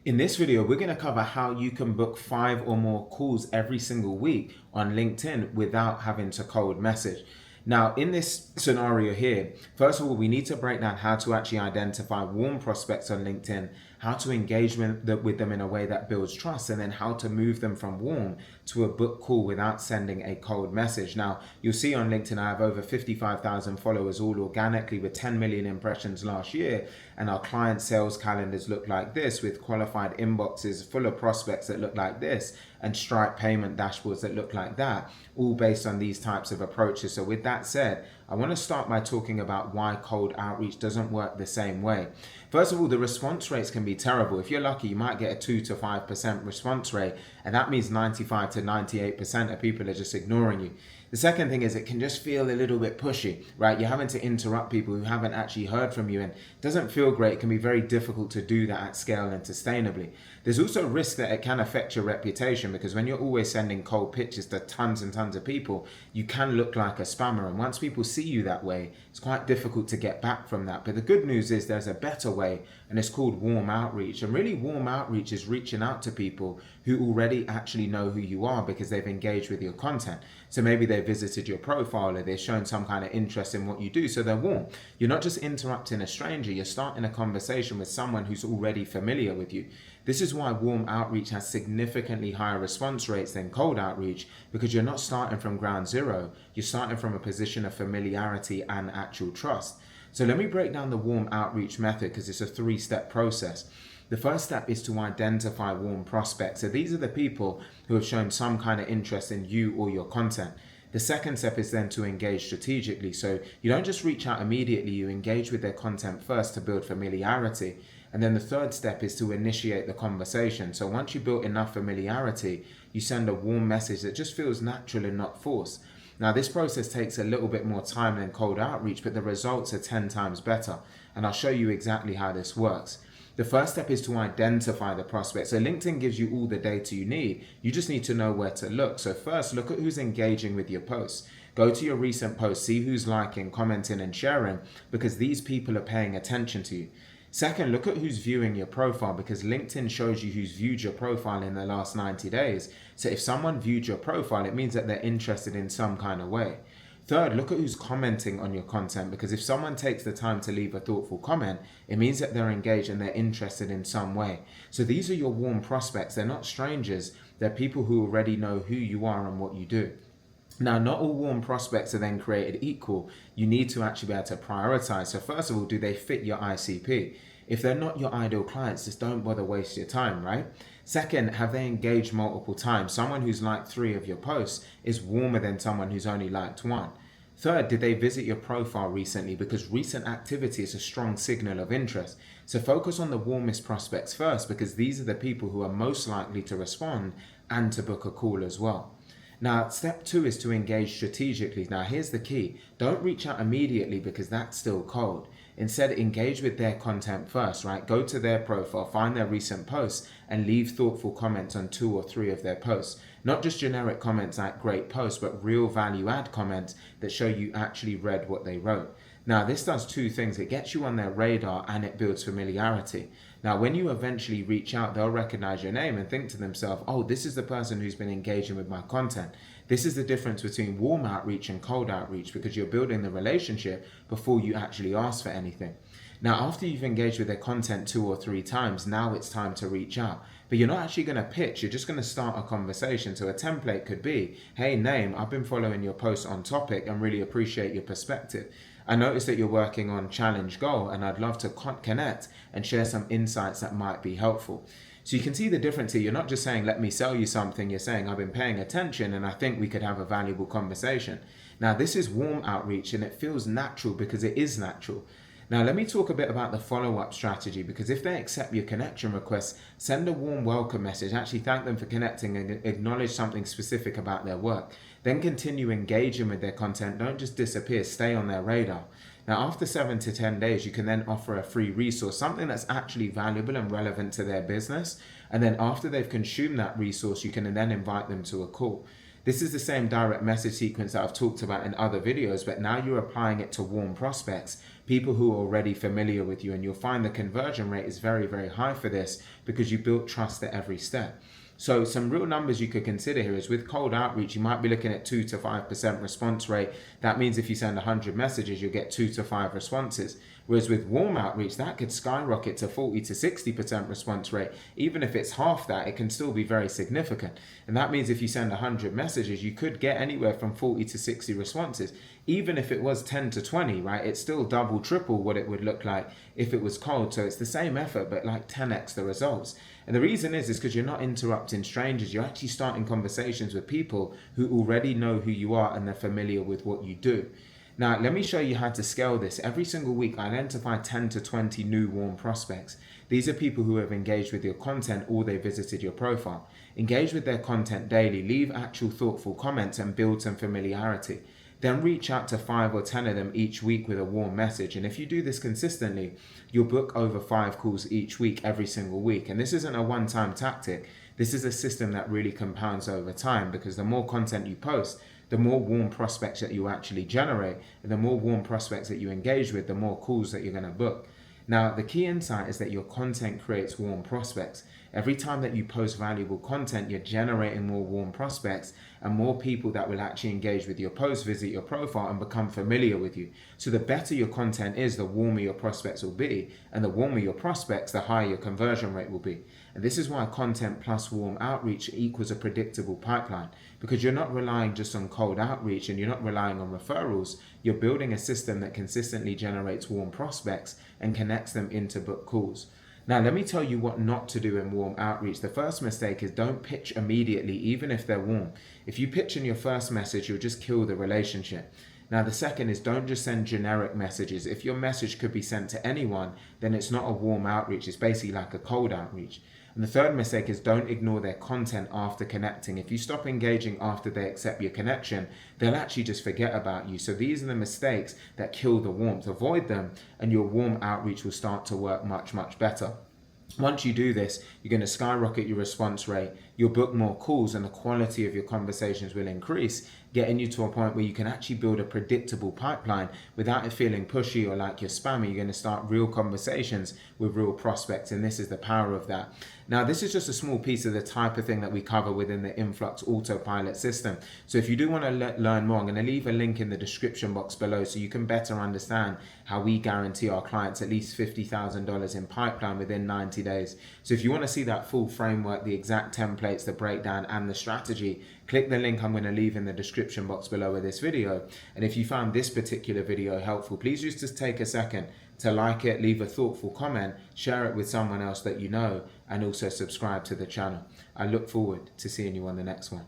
In this video, we're going to cover how you can book 5 or more calls every single week on LinkedIn without having to cold message. Now, in this scenario here, first of all, we need to break down how to actually identify warm prospects on LinkedIn, how to engage with them in a way that builds trust, and then how to move them from warm to a book call without sending a cold message. Now, you'll see on LinkedIn, I have over 55,000 followers all organically with 10 million impressions last year. And our client sales calendars look like this, with qualified inboxes full of prospects that look like this, and Stripe payment dashboards that look like that, all based on these types of approaches. So with that said, I want to start by talking about why cold outreach doesn't work the same way. First of all, the response rates can be terrible. If you're lucky, you might get a 2 to 5% response rate, and that means 95 to 98% of people are just ignoring you. The second thing is it can just feel a little bit pushy, right? You're having to interrupt people who haven't actually heard from you, and it doesn't feel great. It can be very difficult to do that at scale and sustainably. There's also a risk that it can affect your reputation, because when you're always sending cold pitches to tons and tons of people, you can look like a spammer. And once people see you that way, it's quite difficult to get back from that. But the good news is there's a better way, and it's called warm outreach. And really, warm outreach is reaching out to people who already actually know who you are because they've engaged with your content. So maybe they visited your profile, or they've shown some kind of interest in what you do, so they're warm. You're not just interrupting a stranger, you're starting a conversation with someone who's already familiar with you. This is why warm outreach has significantly higher response rates than cold outreach, because you're not starting from ground zero, you're starting from a position of familiarity and actual trust. So let me break down the warm outreach method, because it's a 3-step process. The first step is to identify warm prospects. So these are the people who have shown some kind of interest in you or your content. The second step is then to engage strategically. So you don't just reach out immediately, you engage with their content first to build familiarity. And then the third step is to initiate the conversation. So once you've built enough familiarity, you send a warm message that just feels natural and not forced. Now, this process takes a little bit more time than cold outreach, but the results are 10 times better. And I'll show you exactly how this works. The first step is to identify the prospect. So LinkedIn gives you all the data you need. You just need to know where to look. So first, look at who's engaging with your posts. Go to your recent posts, see who's liking, commenting, and sharing, because these people are paying attention to you. Second, look at who's viewing your profile, because LinkedIn shows you who's viewed your profile in the last 90 days. So if someone viewed your profile, it means that they're interested in some kind of way. Third, look at who's commenting on your content, because if someone takes the time to leave a thoughtful comment, it means that they're engaged and they're interested in some way. So these are your warm prospects. They're not strangers. They're people who already know who you are and what you do. Now, not all warm prospects are then created equal. You need to actually be able to prioritize. So first of all, do they fit your ICP? If they're not your ideal clients, just don't bother waste your time, right? Second, have they engaged multiple times? Someone who's liked 3 of your posts is warmer than someone who's only liked 1. Third, did they visit your profile recently? Because recent activity is a strong signal of interest. So focus on the warmest prospects first, because these are the people who are most likely to respond and to book a call as well. Now, step 2 is to engage strategically. Now, here's the key. Don't reach out immediately, because that's still cold. Instead, engage with their content first, right? Go to their profile, find their recent posts, and leave thoughtful comments on 2 or 3 of their posts. Not just generic comments like great posts, but real value add comments that show you actually read what they wrote. Now, this does 2 things. It gets you on their radar and it builds familiarity. Now, when you eventually reach out, they'll recognize your name and think to themselves, oh, this is the person who's been engaging with my content. This is the difference between warm outreach and cold outreach, because you're building the relationship before you actually ask for anything. Now, after you've engaged with their content 2 or 3 times, now it's time to reach out. But you're not actually going to pitch, you're just going to start a conversation. So a template could be, hey, name, I've been following your posts on topic and really appreciate your perspective. I noticed that you're working on challenge goal, and I'd love to connect and share some insights that might be helpful. So you can see the difference here. You're not just saying, let me sell you something. You're saying, I've been paying attention and I think we could have a valuable conversation. Now, this is warm outreach, and it feels natural because it is natural. Now, let me talk a bit about the follow-up strategy, because if they accept your connection request, send a warm welcome message, actually thank them for connecting and acknowledge something specific about their work. Then continue engaging with their content. Don't just disappear, stay on their radar. Now, after 7 to 10 days, you can then offer a free resource, something that's actually valuable and relevant to their business. And then after they've consumed that resource, you can then invite them to a call. This is the same direct message sequence that I've talked about in other videos, but now you're applying it to warm prospects, people who are already familiar with you. And you'll find the conversion rate is very, very high for this because you built trust at every step. So some real numbers you could consider here is with cold outreach, you might be looking at 2 to 5% response rate. That means if you send 100 messages, you'll get 2 to 5 responses. Whereas with warm outreach, that could skyrocket to 40 to 60% response rate. Even if it's half that, it can still be very significant. And that means if you send 100 messages, you could get anywhere from 40 to 60 responses. Even if it was 10 to 20, right? It's still double, triple what it would look like if it was cold. So it's the same effort, but like 10x the results. And the reason is because you're not interrupting strangers. You're actually starting conversations with people who already know who you are and they're familiar with what you do. Now, let me show you how to scale this. Every single week, I identify 10 to 20 new warm prospects. These are people who have engaged with your content or they visited your profile. Engage with their content daily, leave actual thoughtful comments and build some familiarity. Then reach out to 5 or 10 of them each week with a warm message. And if you do this consistently, you'll book over 5 calls each week, every single week. And this isn't a one-time tactic. This is a system that really compounds over time, because the more content you post, the more warm prospects that you actually generate, and the more warm prospects that you engage with, the more calls that you're going to book. Now, the key insight is that your content creates warm prospects. Every time that you post valuable content, you're generating more warm prospects and more people that will actually engage with your post, visit your profile, and become familiar with you. So the better your content is, the warmer your prospects will be. And the warmer your prospects, the higher your conversion rate will be. And this is why content plus warm outreach equals a predictable pipeline, because you're not relying just on cold outreach and you're not relying on referrals. You're building a system that consistently generates warm prospects and connects them into book calls. Now, let me tell you what not to do in warm outreach. The first mistake is don't pitch immediately, even if they're warm. If you pitch in your first message, you'll just kill the relationship. Now, the second is don't just send generic messages. If your message could be sent to anyone, then it's not a warm outreach. It's basically like a cold outreach. And the third mistake is don't ignore their content after connecting. If you stop engaging after they accept your connection, they'll actually just forget about you. So these are the mistakes that kill the warmth. Avoid them and your warm outreach will start to work much, much better. Once you do this, you're going to skyrocket your response rate, you'll book more calls, and the quality of your conversations will increase, getting you to a point where you can actually build a predictable pipeline without it feeling pushy or like you're spammy. You're going to start real conversations with real prospects, and this is the power of that. Now, this is just a small piece of the type of thing that we cover within the Influx Autopilot system. So if you do want to learn more, I'm going to leave a link in the description box below so you can better understand how we guarantee our clients at least $50,000 in pipeline within 90 days. So if you want to see that full framework, the exact templates, the breakdown, and the strategy, click the link I'm going to leave in the description box below with this video. And if you found this particular video helpful, please just take a second to like it, leave a thoughtful comment, share it with someone else that you know, and also subscribe to the channel. I look forward to seeing you on the next one.